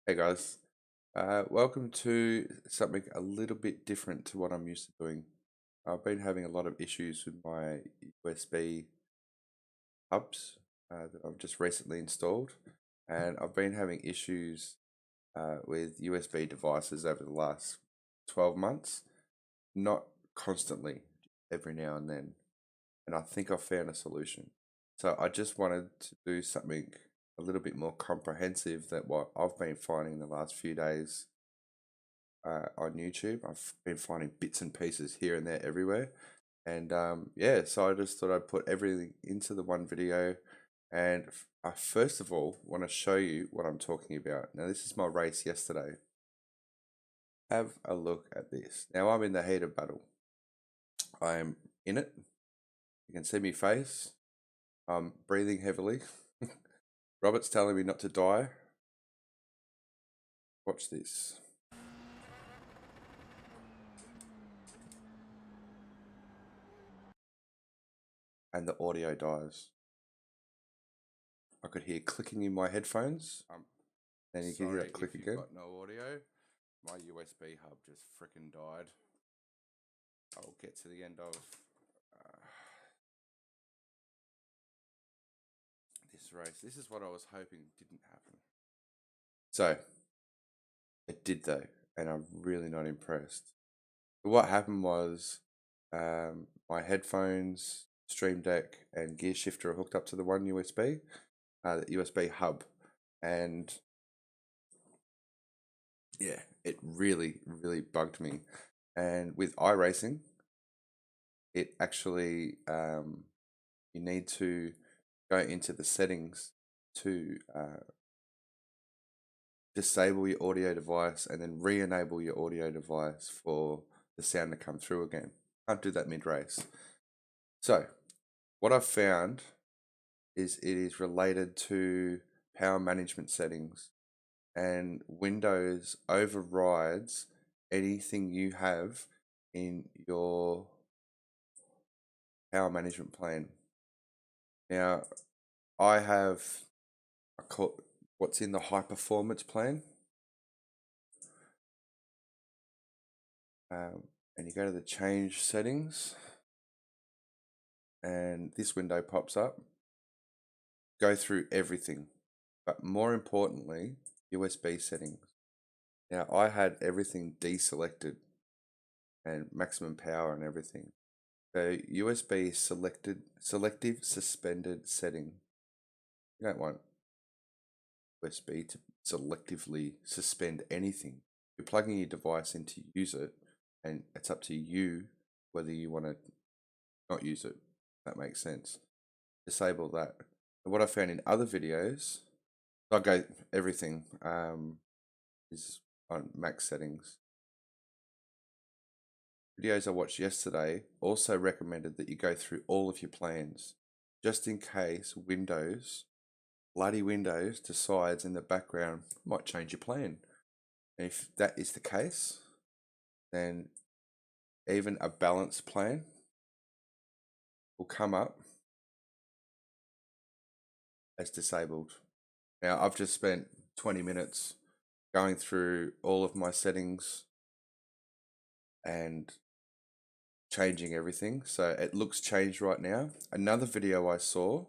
Hey guys, welcome to something a little bit different to what I'm used to doing. I've been having a lot of issues with my USB hubs that I've just recently installed, and I've been having issues with USB devices over the last 12 months, not constantly, every now and then. And I think I found a solution. So I just wanted to do something a little bit more comprehensive than what I've been finding the last few days on YouTube. I've been finding bits and pieces here and there everywhere. And yeah, so I just thought I'd put everything into the one video. And I first of all want to show you what I'm talking about. Now, this is my race yesterday. Have a look at this. Now, I'm in the heat of battle. I am in it. You can see me face. I'm breathing heavily. Robert's telling me not to die. Watch this. And the audio dies. I could hear clicking in my headphones. Then you can hear that click again. Got no audio. My USB hub just freaking died. I'll get to the end of this race. This is what I was hoping didn't happen. So, it did though, and I'm really not impressed. But what happened was my headphones, Stream Deck, and gear shifter are hooked up to the one USB, the USB hub, and yeah, it really, really bugged me. And with iRacing, it actually you need to go into the settings to disable your audio device and then re-enable your audio device for the sound to come through again. Can't do that mid-race. So what I've found is it is related to power management settings, and Windows overrides anything you have in your power management plan. Now, I have what's in the high performance plan, and you go to the change settings, and this window pops up. Go through everything, but more importantly, USB settings. Now, I had everything deselected and maximum power and everything. So USB selective suspended setting. You don't want USB to selectively suspend anything. You're plugging your device in to use it, and it's up to you whether you want to not use it. That makes sense. Disable that. And what I found in other videos, I go everything is on max settings. Videos I watched yesterday also recommended that you go through all of your plans, just in case bloody Windows decides in the background might change your plan. And if that is the case, then even a balanced plan will come up as disabled. Now, I've just spent 20 minutes going through all of my settings and changing everything, so it looks changed right now. Another video I saw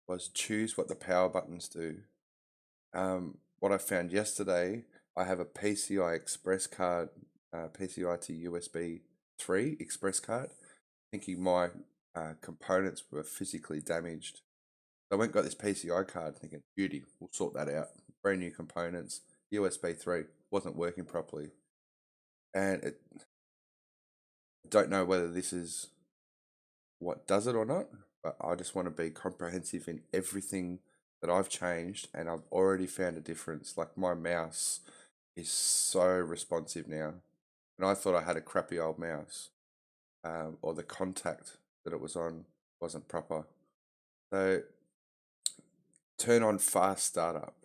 was choose what the power buttons do. What I found yesterday, I have a PCI Express card, PCI to USB 3 Express card, thinking my components were physically damaged. So I went and got this PCI card thinking, beauty, we'll sort that out. Brand new components, USB 3 wasn't working properly. And don't know whether this is what does it or not, but I just want to be comprehensive in everything that I've changed, and I've already found a difference. Like, my mouse is so responsive now, and I thought I had a crappy old mouse, or the contact that it was on wasn't proper. So turn on fast startup.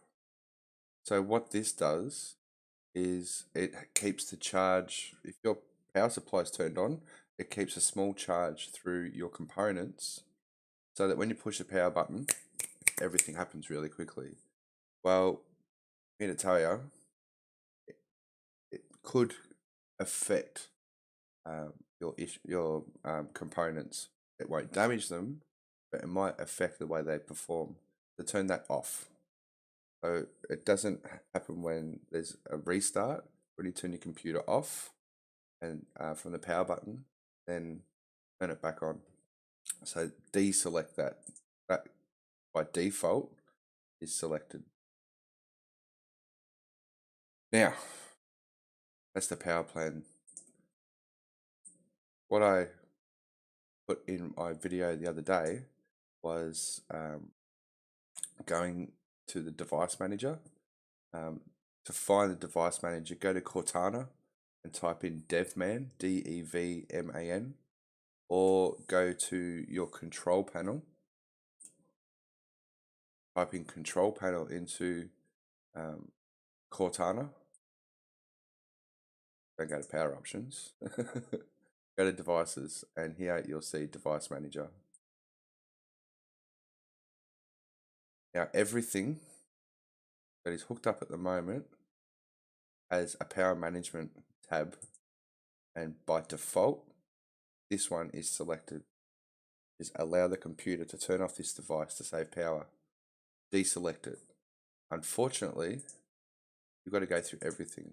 So what this does is it keeps the charge. If your power supply is turned on, it keeps a small charge through your components, so that when you push the power button, everything happens really quickly. Well, I'm here to tell you, could affect your components. It won't damage them, but it might affect the way they perform. To turn that off. So it doesn't happen when there's a restart. When you turn your computer off and from the power button, then turn it back on. So deselect that. That by default is selected. Now, that's the power plan. What I put in my video the other day was going to the device manager. To find the device manager, go to Cortana and type in devman, DEVMAN, or go to your control panel. Type in control panel into Cortana. Don't go to power options. Go to devices, and here you'll see device manager. Now everything that is hooked up at the moment has a power management tab, and by default this one is selected. Is allow the computer to turn off this device to save power. Deselect it. Unfortunately, you've got to go through everything.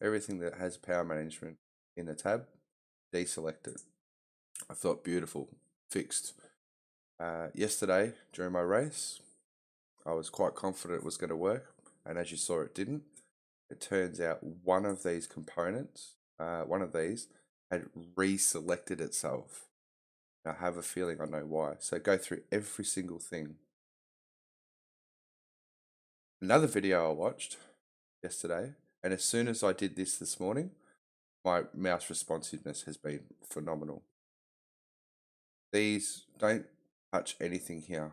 Everything that has power management in the tab, deselect it. I thought beautiful, fixed. Yesterday during my race, I was quite confident it was going to work, and as you saw, it didn't. It turns out one of these components, one of these, had reselected itself. I have a feeling I know why. So go through every single thing. Another video I watched yesterday, and as soon as I did this morning, my mouse responsiveness has been phenomenal. These don't touch anything here.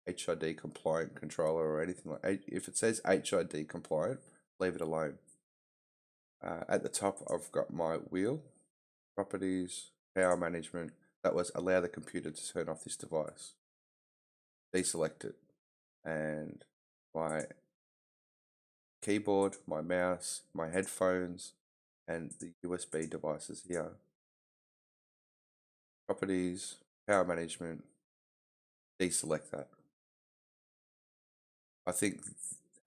HID compliant controller or anything like. If it says HID compliant, leave it alone. At the top, I've got my wheel, properties, power management. That was allow the computer to turn off this device. Deselect it, and my keyboard, my mouse, my headphones, and the USB devices here. Properties, power management, deselect that. I think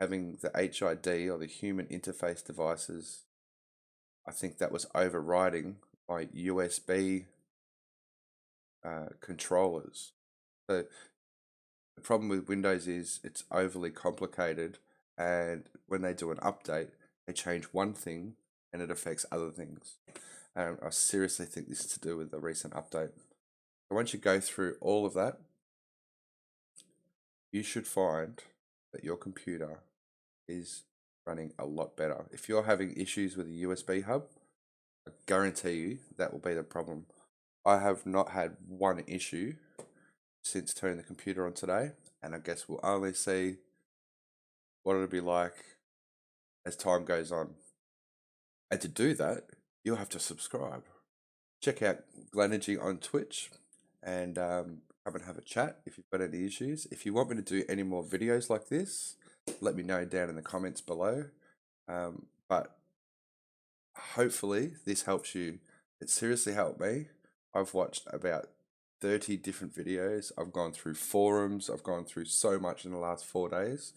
having the HID or the human interface devices, I think that was overriding my USB controllers. So the problem with Windows is it's overly complicated, and when they do an update, they change one thing and it affects other things. And I seriously think this is to do with the recent update. So once you go through all of that, you should find that your computer is running a lot better. If you're having issues with a USB hub, I guarantee you that will be the problem. I have not had one issue since turning the computer on today, and I guess we'll only see what it'll be like as time goes on. And to do that, you'll have to subscribe. Check out Glenergy on Twitch and come and have a chat if you've got any issues. If you want me to do any more videos like this, let me know down in the comments below. But hopefully this helps you. It seriously helped me. I've watched about 30 different videos. I've gone through forums. I've gone through so much in the last 4 days,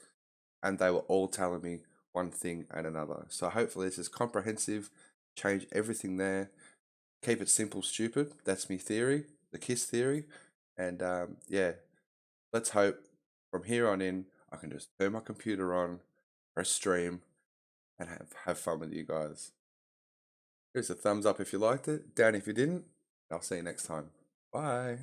and they were all telling me one thing and another. So hopefully this is comprehensive. Change everything there. Keep it simple, stupid. That's my theory, the KISS theory. And yeah, let's hope from here on in, I can just turn my computer on, press stream, and have fun with you guys. Here's a thumbs up if you liked it, down if you didn't. I'll see you next time. Bye.